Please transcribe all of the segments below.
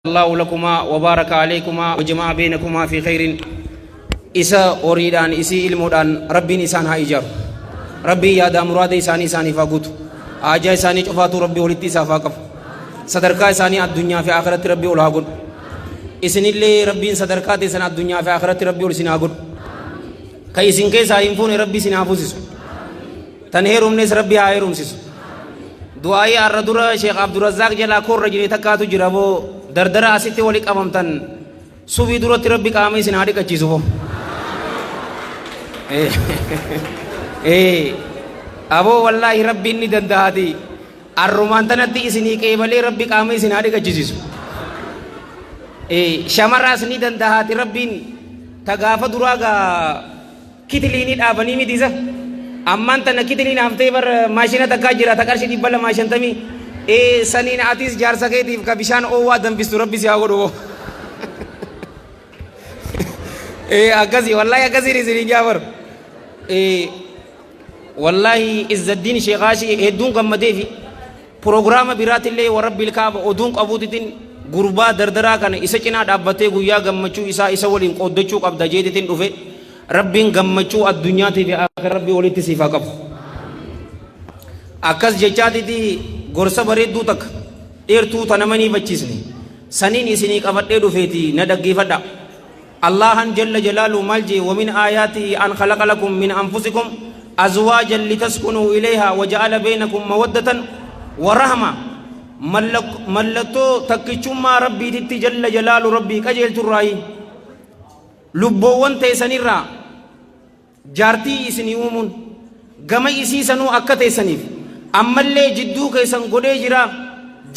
الله لكما وبارك عليكما وجمع بينكما في خير إسا أريدان إسي المودان ربي نسان هايجر ربي يادا مراد إساني ساني فاقوت آجا إساني شفاتو ربي ولدتي سافاقف صدركا إساني الدنيا في آخرت ربي ولاغون إسن اللي ربي صدركات إسان الدنيا في آخرت ربي ولسناغون كي إسن كيسا ينفون ربي سنافوسيسو تنهيرهم نس ربي هايرهم سيسو دعائي الردورة شيخ عبد الرزاق جلا كور رجلي تكاتو جرابو دردرا أسيتي وليك أمامتن سوفي دورة ربي كامي سنهاري كتشيزو أبو والله ربي إني دندهاتي الرومان تنتي إسني كيبالي ربي كامي سنهاري كتشيزو شمر أسني دندهاتي ربي تغافة دراغا كتليني الآباني ميديزا أمان تنا كتلين هفتي بر ماشينة تكاجرا تكارشي دي بلا ماشين تمي سنين آتيس جار سكيتي كبشان أوه دم بستو ربي سياغو أكاسي والله أكاسي رزيني جابر والله إز الدين شيخاشي هدون قمدي في پروگرام برات الله ورب الكعب ودون قبودتين غربا دردرا كان إسا چنا دابته گویا گمچو إسا ولين قدچو قبض جيدتين دفه ربين گمچو الدنيا تي في آخر ربي ولي تسيفا قب أكاس جچاتي تي غرسا بريدو تك إرتو تنمني بچيسني سنين إسني قفت دو فيتي ندقي فدا الله جل جلاله مالجي ومن آياته أن خلق لكم من أنفسكم أزواجا لتسكنوا إليها وجعل بينكم مودة ورحمة ملتو تكچما ربي تي جل جلاله ربي كجل تراي لبوان تيساني را جارتي إسني أمون غما إسي سنو أكا تيسانيف أما اللي جدو كيسان قده جرا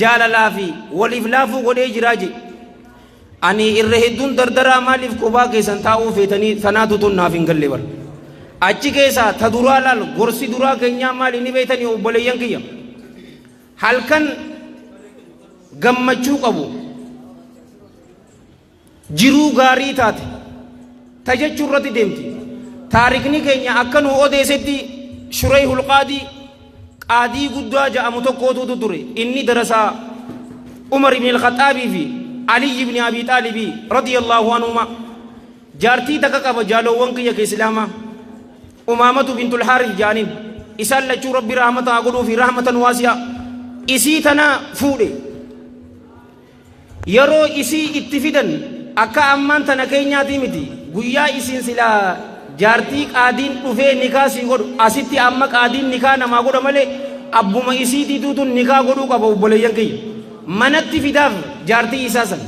جال لافي والإفلافو قده جرا جي أني إرهدون دردرا ماليف كوبا كيسان تاو فيتاني ثناتو تون نافين قلبر أجي كيسا تدورا لال غرسي دورا كينيا مالي نبيتاني وبليان كيا حالكن غمچو قبو جرو غاري تاتي تجچورتي ديمتي تاريخني كينيا أكنو أوديسيتي شريح القاضي قاضي قدوا جاء متوقوتو تدري إني درسا عمر بن الخطاب في علي بن أبي طالب رضي الله عنهما جارتي تكاكا بجالو وانك يك إسلاما أمامة بنت الحارث جانب إسال لچو ربي رحمة أقولو في رحمة واسعة إسي تنا فودي يرو إسي اتفدن أكا أمان تنا كينيا تيمتي guyyaa isin sila jaartii qaadiin dhufee nikaa si godhu asitti amma qaadiin nikaa namaa godha malee abbuma isiitiituutun nikaa godhuu qaba obboleeyyan kiyya manatti fidaaf jaartii isaa san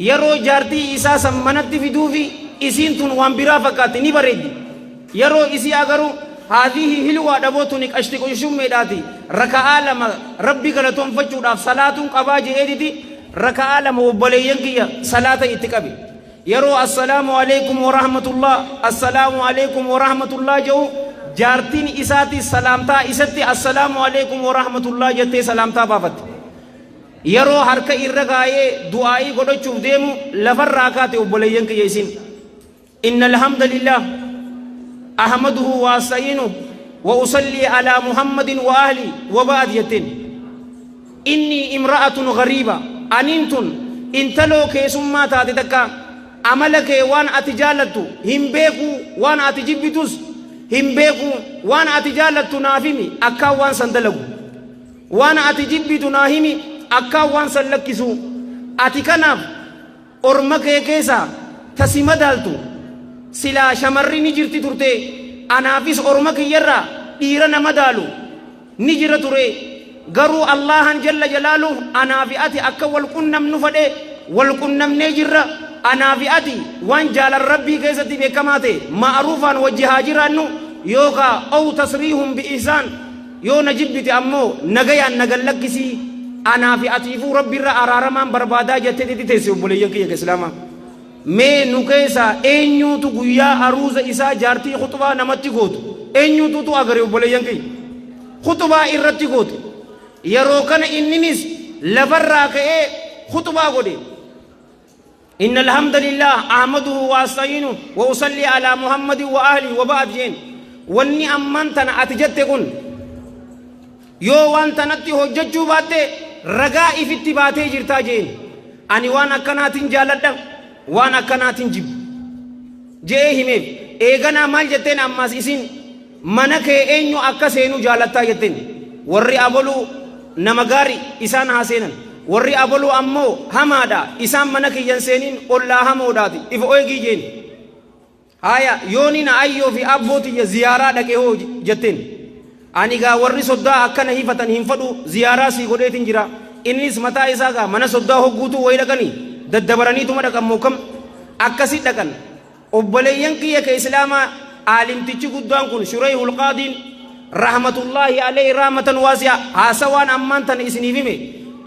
yeroo jaartii isaa san manatti fiduufi isiin tun waan biraa fakkaatti ni bareeddi yeroo isii agaru haadhihi hilwaa dhabootu niqashti qushummeedhaati raka'aa lama rabbi galatoonfachuudhaaf salaatuun qabaa je'eediti raka'aa lama obboleeyyan kiyya salaata itti qabe يرو السلام عليكم ورحمة الله السلام عليكم ورحمة الله جو جارتين إساتي سلامتا إساتي السلام عليكم ورحمة الله جتي سلامتا بافت يرو حركة إرغاية دعائي قدو چوف ديمو لفر راكات وبليين كيسين إن الحمد لله أحمده وأستعينه وأصلي على محمد وأهلي وبعد يتين إني امرأة غريبة أنينتن انتلو كيسما تاتي تكا عملك وان أتجالتو هم بيكو وان أتجبتوس هم بيكو وان أتجالتو نافمي أكا وان سندلقو وان أتجبتو ناهمي أكا وان سلكسو أتكناف أرمك كيسا تسمدالتو سلا شمري نجرتي ترتي أنافيس أرمك يرى إيران مدالو نجر تري قروا الله جل جلاله أنافئتي أكا والقنم نفده والقنم نجر أنا في أتي وان جال الربي كيستي بكماتي معروفا وجهاجرانو يوكا أو تصريهم بإحسان يو نجبتي أمو نغيا نغلقسي أنا في أتي فو ربي را أرارمان بربادا جتدي تيسيو بوليين كي إسلاما مي نوكيسا إنيو تو قويا أروز إسا جارتي خطبا نمتي قوت إنيو تو أغريو بوليين كي خطبا إرتي قوت يروكن إنينيس لفراك خطبا قولي إن الحمد لله أحمده وأستعينه وأصلي على محمد وأهله وبعد جين واني أمانتنا أتجتكن يو وانتنتي هججو باتي رقائي في اتباتي جرتا جين ani waan akkanaatiin jaaladha waan akkanaatiin jibbu jee himeef eeganaa maal jetteen ammas isin mana kee eenyu akka seenuu jaalattaa jetteen warri abaluu nama gaarii isaan haa seenan warri abaluu ammoo hamaadha isaan mana kiyyan seeniin ollaa hamoodhaati if oegii jeen haya yoonina ayyoo fi abbootiyya ziyaaraa dhaqee hoo jetteen ani gaa warri soddaa akkana hifatan hin fadhu ziyaaraa sii godheetin jira innis mataa isaa gaa mana soddaa hogguutuu wayi dhaqanii daddabaraniituma dhaqan mookam akkasi dhaqan obboleeyyan kiyya ka islaamaa aalimtichi guddaan kun Shurayhul Qaadiin rahmatullahi alayhi rahmatan waasi'a haasawaan ammaan tan isiniif hime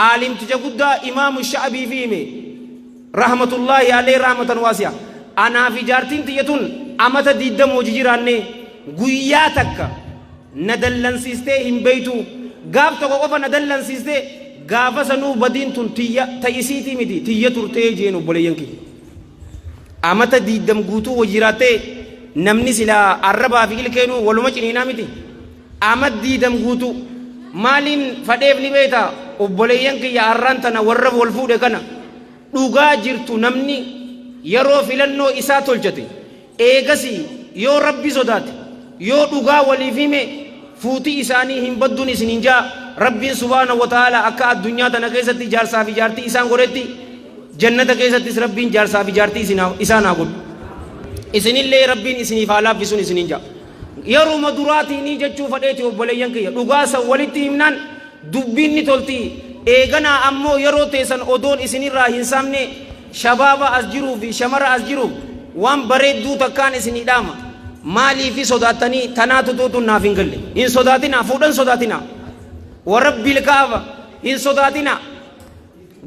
aalimticha guddaa imaamu Sha'bii fi hime rahmatullahi alayhi rahmatan waasi'a anaa fi jaartiin tiyyatun amata 20 hojii jiraanne guyyaa takka na dallansiistee hin beeytu gaaf tokko qofa na dallansiistee gaafa sanuu badiin tun tiyya ta'isiitii miti tiyya turtee jeen obboleeyyan kiyya amata 20 guutuu hojii jiraattee namni silaa arrabaa fi ilkeenuu waluma ciniinaa miti amata 20 guutuu maaliin fadheef ni beeta obboleeyyan kiyya arraan tana warra wal fuudhe kana dhugaa jirtu namni yeroo filannoo isaa tolchate eegasi yoo rabbi sodaate yoo dhugaa waliif hime fuutii isaanii hin badduun isiniin jaa rabbiin subhaanahu wa ta'ala akka addunyaa tana keessatti jaarsaa fi jaartii isaan godhetti jannata keessattis rabbiin jaarsaa fi jaartii isaan haa godhu isinillee rabbiin isiniif haa laaffisuun isiniin jaa yeruma duraatii jechuu fadheeti obboleeyyan kiyya dhugaasa walitti himnaan dubbiin ni tolti eeganaa ammoo yeroo teessan odoon isinirraa hin saamne shabaaba as jiruu fi shamara as jiruuf waan bareedduu takkaan isinii dhaama maalii fi sodaattanii tanaatu tuutuun naaf hin galle hin sodaatinaa fuudhan sodaatinaa warabbil kaaba hin sodaatinaa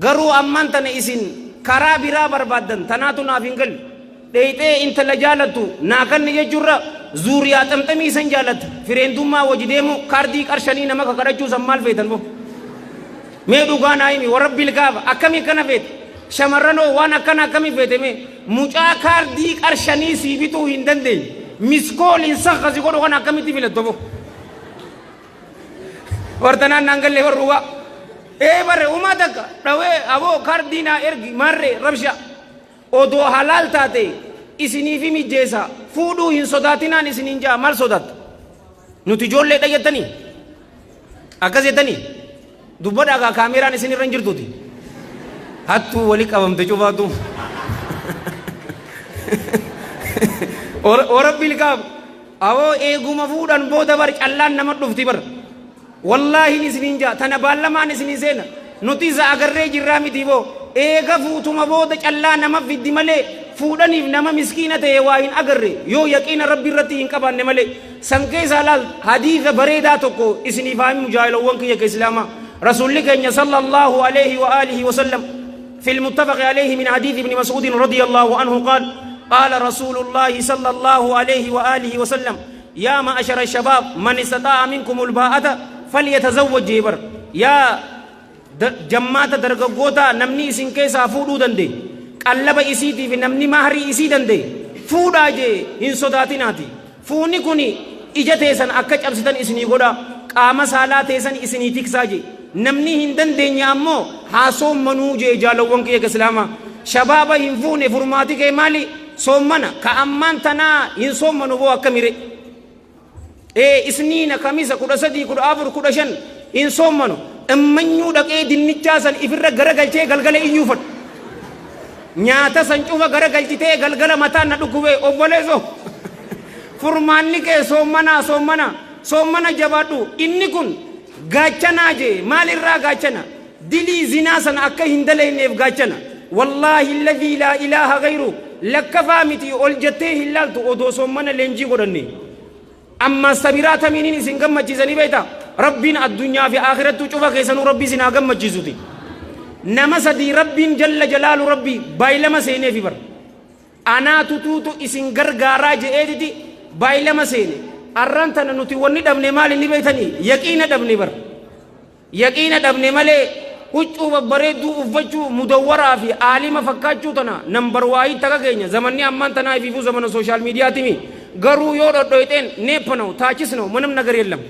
garuu ammaan tana isin karaa biraa barbaaddan tanaatu naaf hin galle dheeyxee intala jaalattu naa kanni jechuurra zuuriyaa xamxamii isan jaalatta fireendummaa waji deemu kaardii qarshanii nama kakadhachuu san maal feetan bo mee dhugaa naa himi warabbil kaaba akkamii kana feete shamarranoo waan akkana akkamii feete mee mucaa kaardii qarshanii sii bituu hin dandeenye miskoolin sakkasi godhu kan akkamitti filatto bo wartanaan naan galle warruuba bare umaa takka dhawee aboo kaardii naa ergi marre rabsha odoo halaal taate isiniifi mijjeessa fuudhuu hin sodaatinaan isiniin jaa maal sodaatta nuti ijoollee dhayyattanii akkas jettanii dubbadhaa kaameeraan isin irra hin jirtuuti hattuu wali qabamte cufaatu warabbil kaab awoo eeguma fuudhan booda bar callaan nama dhufti bar wallaahi isiniin jaa tana baallamaan isinii seena nuti isa agarree jirraa miti boo eega fuutuma booda callaa nama fiddi malee fuudhaniif nama miskiina ta'e waa hin agarre yoo yaqiina rabbi irratti hin qabaanne malee san keessaa laal hadiisa bareedaa tokko isiniif haa himu jaahilawwan kiyya ka islaamaa rasuulli keenya sallallahu alayhi wa alihi wa sallam في المتفق عليه من حديث ابن مسعود رضي الله عنه قال قال رسول الله صلى الله عليه وآله وسلم يا معشر الشباب من استطاع منكم الباءة فليتزوج جبر يا جماعة درجوتا نمني سين كيسا فودو دندي قلب إسيتي في نمني مهري إسي دندي فودا جي إن صداتناتي فوني كوني إجا تيسن أكج أبسطن إسني قودا قام سالا تيسن إسني تكساجي namni hin dandeenye ammoo haa soommanuu jee jaalawwan kiyya ka islaamaa shabaaba hin fuune furmaati kee maali soommana ka ammaan tanaa hin soommanu boo akkamire isniina kamisa 13 14 15 hin soommanu immanyuu dhaqee dinnichaa san ifirra garagalchee galgala iyyuu fadhu nyaata san cufa garagalchitee galgala mataan na dhukkubee obboleeso furmaanni kee soommana jabaadhu inni kun gaachana je maalirraa gaachana dilii zinaa sana akka hin daleyneef gaachana wallaahi alladhi laa ilaaha gayru lakkafaa miti ol jettee hin laaltu odoo soommana leenjii godhanne amma sabiraa tamiiniin isin gammachiisanii beeyta rabbiin addunyaa fi aakirattuu cufa keessanuu rabbii isin haa gammachiisuti nama sadii rabbiin jalla jalaalu rabbii baay'ilama seeneefi bar anaa tutuutu isin gargaaraa je'eetiti baay'ilama seene arran tana nuti wanni dhabne maali ni beeytanii yaqiina dhabne bar yaqiina dhabne malee huccuu babbareedduu uffachuu mudawwaraa fi aalima fakkaachuu tana nambar waayii taqa keenya zamanni ammaan tanaa ifiifuu zamana sooshaal miidiyaatimi garuu yoo dhodhoyteen neeppanau taachisnau manam nagar yellam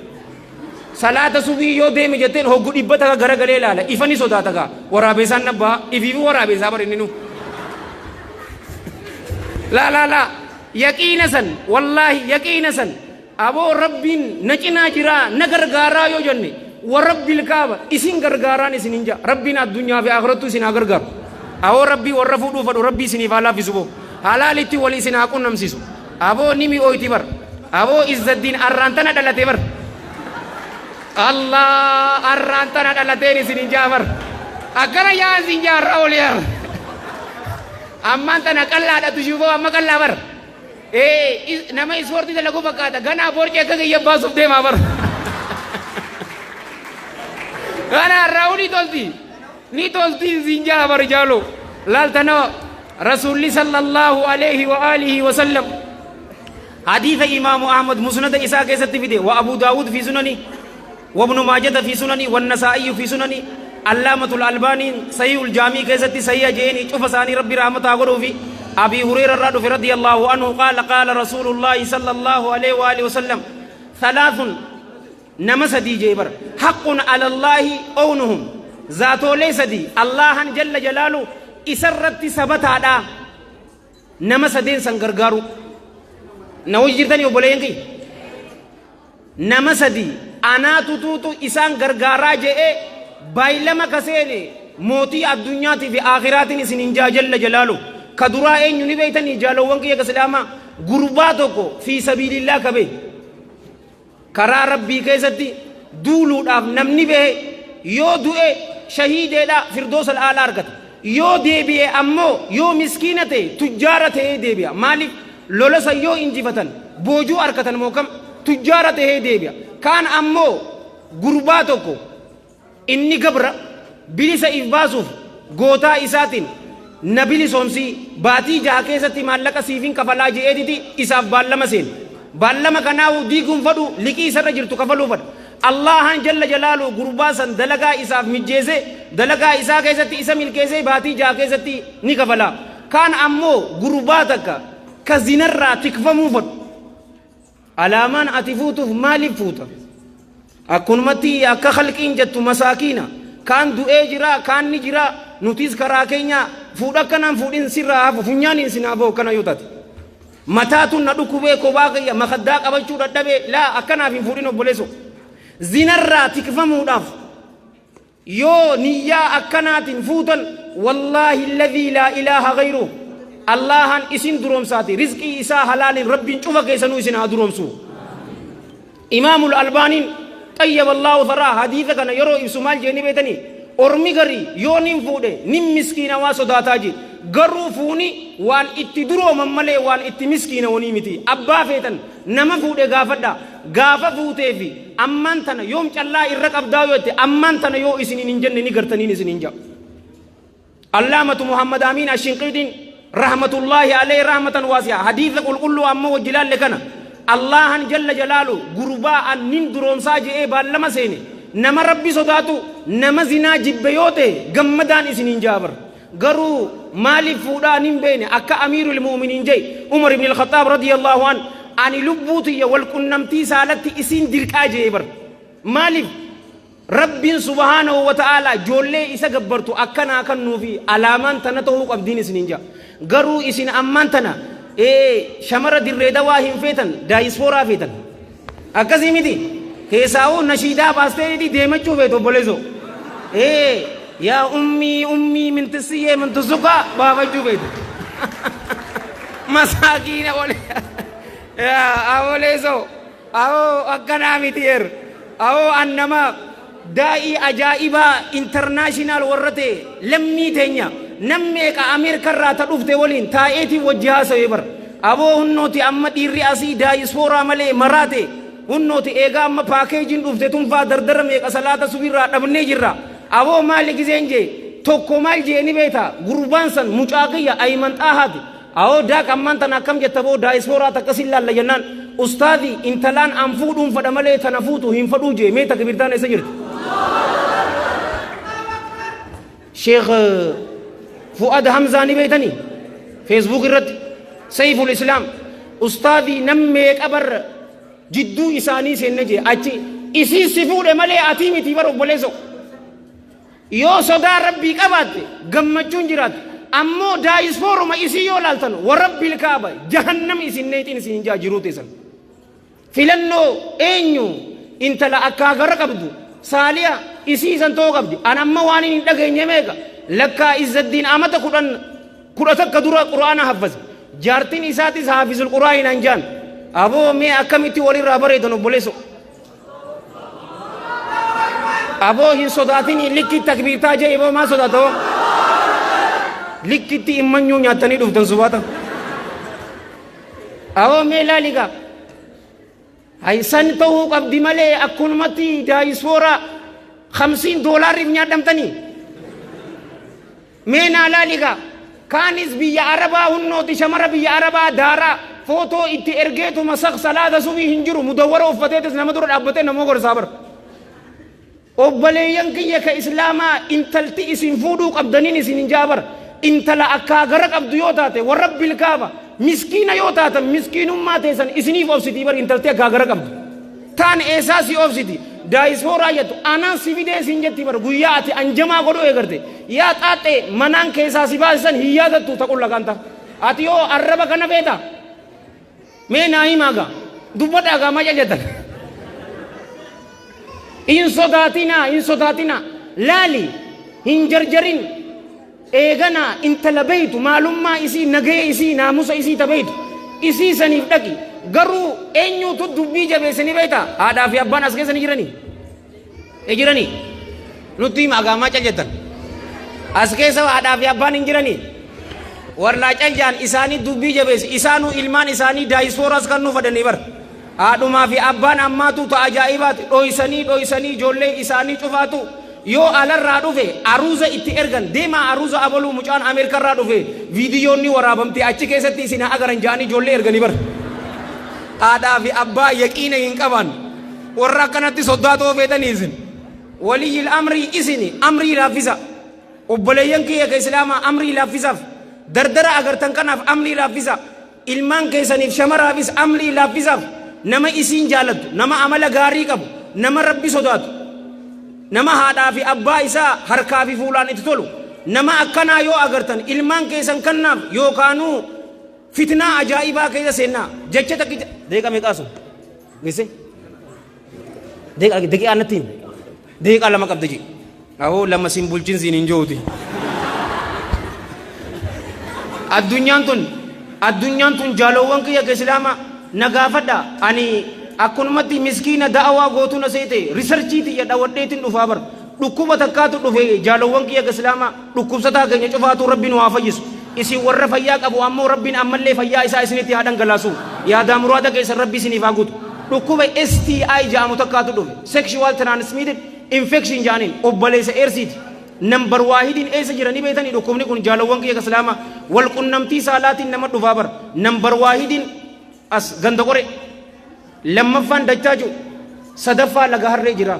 salaata subii yoo deeme jetteen hoggu dhibbata garagalee ilaala ifani sodaata gaa waraabesaan nabbaa ifiifi waraabesaa barininu la yaqiina san wallaahi yaqiina san aboo rabbiin na cinaa jiraa na gargaaraa yoo jenne warabbil kaaba isin gargaaraan isin hinja rabbiin addunyaa fi akhirattu isin haa gargaaru aboo rabbii warra fuudhuu fadhu rabbii isiniif haa laaffisu boo halaalitti wal isin haa qunnamsiisu aboo nimi ooyti bar aboo izzaddiin arraantana dhalate bar Allah arraantana dhalateen isin hinjaa bar akkana yaa isin jaarra ol yaar ammaan tana qallaadhatu shufoo amma qallaa bar nama ispoortii dalagu fakkaata ganaa boorci akka kiyya baasuuf deemaa bar ganaa raa'u ni tolti zinjaa bar jaalo laaltana rasuulli sallallahu alayhi wa alihi wa sallam hadiisa imaamu ahmad musnada isaa keessatti fide wa abu daawud fi sunani wa ibnu maajata fi sunani wa nasaa'i fi sunani allaamatul albaaniin sahiihul jaamii keessatti sahiha jeeni cufa isaanii rabbi rahmataa godhuu fi أبي هريرة رضي الله عنه قال قال رسول الله صلى الله عليه وآله وسلم ثلاث نمسدي جيبر حق على الله أونهم ذاتو ليس دي الله جل جلاله إسرت سبت على نمسدين سنغرغارو نوجرتني وبلينكي نمسدي أنا تتوتو إسان غرغارا جئ بايلما كسيني موتي الدنيا في آخراتي سننجا جل جلاله كدرا أين بيتني جالو وانكي كسلاما غرباتكو في سبيل الله كبي كرا ربي كيستي دولو داف نمني به يو دوئ شهيد لا فردوس الآل أرغت يو ديبي أمو يو مسكينة تجارة ديبي مالك لولا سيو انجفتن بوجو أركتن موكم تجارة ديبي كان أمو غرباتكو إني قبر بلس إفباسوف غوتا إساتين نبيل سومسي باتي جاكي ستي مالك سيفين كفلا جئدي إساف بالما سين بالما كناو ديكم فدو لكي سر جرتو كفلو فد الله جل جلاله غرباسا دلغا إساف مجيزي دلغا إسا كيستي إسا ملكيزي باتي جاكي ستي نكفلا كان أمو غرباتك كزنر تكفمو فد alamaan ati fuutuuf maaliif fuuta akkunumatti akka khalqiin jettu masaakiina kaan du'ee jira kaan ni jira nutis karaa keenya fuudha akkanaan fuudhin sirraa hafu funyaaniin sinaafoo akkana yoo taate mataatuun na dhukkubee kophaa kiyya makaddaa qabachuu dadhabee laa akkanaaf hin fuudhin obboleesso zinarraa tikfamuudhaaf yoo niyyaa akkanaatiin fuutan wallaahi alladhii laa ilaaha ghayruhu allahan isin duromsaati rizqii isaa halaalin rabbiin cufa keessanuu isin haa duromsu imaamul albaaniin طيب الله ثرى حديث كان يرو إسماعيل جاني بيتني أرمي غري يونين فودة نم مسكينة واسوداتاجي غرو فوني وان اتدرو مملي وان اتمسكينة ونيمتي أبا فيتن نما فودة غافدا غافا فوتة في أمان تنا يوم الله إرك أبداو يوتي أمان تنا يو إسنين نجن نيغرتنين إسنين جا علامة محمد أمين الشنقيطي رحمة الله عليه رحمة واسعة حديث قل كل أما وجلال لكنا الله جل جلاله غربا أنين دروم ساجي بالما سيني نما ربي صداتو نما زنا جبيوته جمدان إسنين جابر غرو مالي فودا نيمبيني أكا أمير المؤمنين جاي عمر بن الخطاب رضي الله عنه أني لبوتي والكنمتي سالتي إسين ديركا جيبر مالي ربي سبحانه وتعالى جولي إسا قبرتو أكنا أكنو في علامان تنتهو قبدين إسنين جا غرو إسن أمان تنا شمرة الريدة واهم فيتن دايسفورا فيتن أكاسي ميدي كيساو نشيدا باستي دي ديمچو فيتو بوليزو يا أمي من تسيه من تسوكا بابا جو فيتو مساكين أولي يا أوليزو أو أكنا ميتير أو أنما دائي أجائبا انترناشنال ورته لمي تينيا نميك أمريكا راتا رفته ولين تايتي وجهة سويبر أبو هنوتي أما ديري أسي دايسفورا ملي مراتي هنوتي إيغا أما باكيجين رفته تنفا دردر ميك أسلاتا سويرا نبني جرا أبو مالك زينجي توكو مال جيني بيتا غربانسان مجاقية أي منطقة أو داك أمان تناكم جتبو دايسفورا تكسيلا لجنان أستاذي انتلان أنفودهم فدمالي تنفوتو هم فدوجي ميتا كبيرتان سجرت شيخ فؤاد حمزاني بيتني فيسبوك الرد سيف الإسلام أستاذي نميك أبر جدو إساني سنجي أجي isii si fuudhe malee atii miti bara obboleesso yoo sodaa rabbii qabaatte gammachuun jiraate ammoo daayisfooruma isii yoo laaltan warabbil kaaba jahannam isinneetiin isin hin jaajiru teessan filannoo eenyu intala akka gara qabdu saaliya isii san too qabdi an amma waan hin dhageenye meeqa lakkaa izzaddiin amata kudha takka dura quraana haffaze jaartiin isaatis haafizul quraa'in hanjaan aboo mee akkamitti walirraa bareedan obboleesso aboo hin sodaatin likki takbiirtaa jee iboo maa sodaatoo likkitti immanyuu nyaatanii dhuftan subaata aboo mee laaliga haysan ta'uu qabdi malee akkunumatti daayisfoora $50 nyaadhamtanii mee naa laaliga kaanis biyya arabaa hunnooti shamara biyya arabaa daaraa footoo itti ergeetuma salaata subii hin jiru mudawwara uffateetis nama dura dhaabbatee namoo gorsaa bara obboleeyyan kiyya ka islaamaa intalti isin fuudhuu qabdaniin isin hin jaabar intala akka gara qabdu yoo taate warabbil kaaba miskiina yoo taatan miskiinummaa teessan isiniif obsitii bar intalti akka gara qabdu taan eessaa si obsiti daayisfooraa jettu anaan si fidee isin jetti bar guyyaa ati anjamaa godhuu eegarte yaa xaaxee manaan keessaa si baasisan hin yaadattu taqulla kanta ati yoo arraba kana feeta mee naa himaaga dubbadhaagaa maca jettan in sodaatina laali hin jarjarin eegana intala beeytu maalummaa isii nagaya isii naamusa isii tabeeytu isii saniif dhaqi garuu eenyuutu dubbii jabeessanii beeyta haadhaa fi abbaan as keessa ni jiranii nutti himaagaa maca jettan as keessa haadhaa fi abbaan hin jiranii warlaa caljaan isaanii dubbii jabeessi isaanuu ilmaan isaanii daayisfooras kan nu fadanii bar haadhumaa fi abbaan ammaatu ta ajaa'ibaati dhoysanii ijoollee isaanii cufaatu yoo alarraa dhufe aruuza itti ergan deemaa aruuza abaluu mucaan ameerikarraa dhufe viidiyoonni waraabamte achi keessatti isin agaran jaanii ijoollee erganii bar haadhaa fi abbaa yaqiina hin qaban warra akkanatti soddaatoo feetanii isin waliyyil amrii isini amrii laaffisa obboleeyyan kiyya ka islaamaa amrii laaffisaaf dardara agartan kanaaf amrii laaffisa ilmaan keessaniif shamaraafis amrii laaffisaaf nama isiin jaalattu nama amala gaarii qabu nama rabbi sodaatu nama haadhaa fi abbaa isaa harkaa fi fuulaan itti tolu nama akkanaa yoo agartan ilmaan keessan kannaaf yookaanuu fitnaa ajaa'ibaa keessa seennaa jecha takkicha deeqa meeqaasu gise deeqa annattiin deeqa lama qabda je awoo lama siin bulchinsiin hin jooti addunyaan tun jaalowwan kiyya ka islaamaa nagaafadha ani akkunumatti miskiina da'awaa gootuna seete risarchiiti ya dhawadheetin dhufaa bar dhukkuba takkaatu dhufe jaalowwan kiyya ka islaamaa dhukkubsataa keenya cufaatu rabbiin waa fayyisu isin warra fayyaa qabu ammoo rabbiin ammallee fayyaa isaa isinitti haa dhangalaasu yaadaa muraada keessan rabbi isiniif haa guutu dhukkuba STI jaamu takkaatu dhufe sexual transmitted infection jaaniin obboleessa eersiiti nambar waahidin eessa jiranii beetanii dhukkubni kun jaalowwan kiyya ka islaamaa wal qunnamtii saalaatiin nama dhufaa bar nambar waahidin as ganda qore lammaffaan dachaaju sadaffaa laga harree jira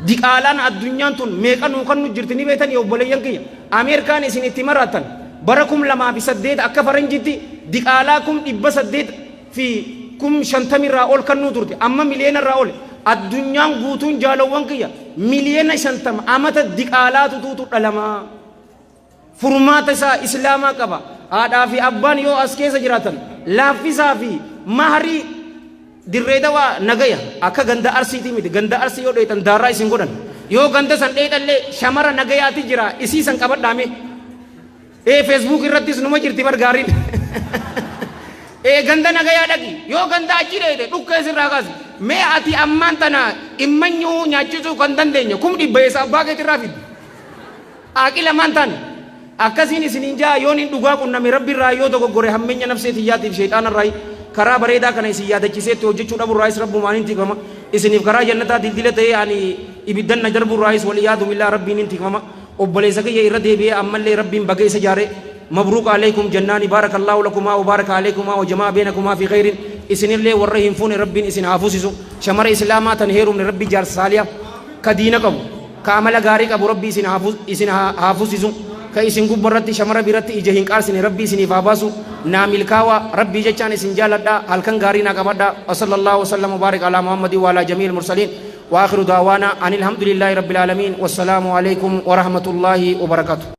diqaalaan addunyaan tun meeqanuu kan nu jirti ni beetanii obboleeyyan kiyya ameerikaan isin itti maraatan bara 2008 akka faranjitti diqaalaa 800 irraa ol kan nu turte amma miliyoona irraa ol addunyaan guutuun jaalowwan kiyya miliyoona 50 amata diqaalaatu tuutu dhalamaa furmaata isaa islaamaa qaba haadhaa fi abbaan yoo as keessa jiraatan laaffisaa fi maharii dirree dawaa nagaya akka ganda arsiitii miti ganda arsii yoo dheetan daarraa isin godhan yoo ganda san dheetallee shamara nagayaati jira isii san qabadhaame feesbuuk irrattis numa jirti bar gaariin ganda nagayaa dhaqi yoo ganda achi dheete dhukkeessirraa kaasi mee ati ammaan tana immanyuu nyaachisuu kan dandeenya kum dhibba eessa abbaa keetirraa fiddi aaqila maan taane akkasiin isiniin jaa yoon hin dhugaa qunname rabbiirraa yoo dogoggore hammeenya nafseetiyyaatiif sheexaanarraa karaa bareedaa kana isin yaadachiseetti hojjechuu dhabuurraayis rabbumaan hin tikfama isiniif karaa jannataa dildila ta'ee ani ibiddan na darbuurraayis waliyaadu billaa rabbiin hin tikfama obboleessa kiyya irra deebi'ee ammallee rabbiin bagee isa jaare مبروك عليكم جنان بارك الله لكما وبارك عليكما وجمع بينكما في خير إسن الله ورهم فون ربي إسن حافظوا شمر إسلاما تنهير من ربي جار ساليا كدينكم كامل غارك أبو ربي إسن حافظوا كيسن قبرتي شمر برتي إجهين قارسني ربي سني فاباسو نامل كاوا ربي جتشان سنجالدا هل كان غارينا كمدا وصلى الله وسلم وبارك على محمد وعلى جميع المرسلين وآخر دعوانا أن الحمد لله رب العالمين والسلام عليكم ورحمة الله وبركاته.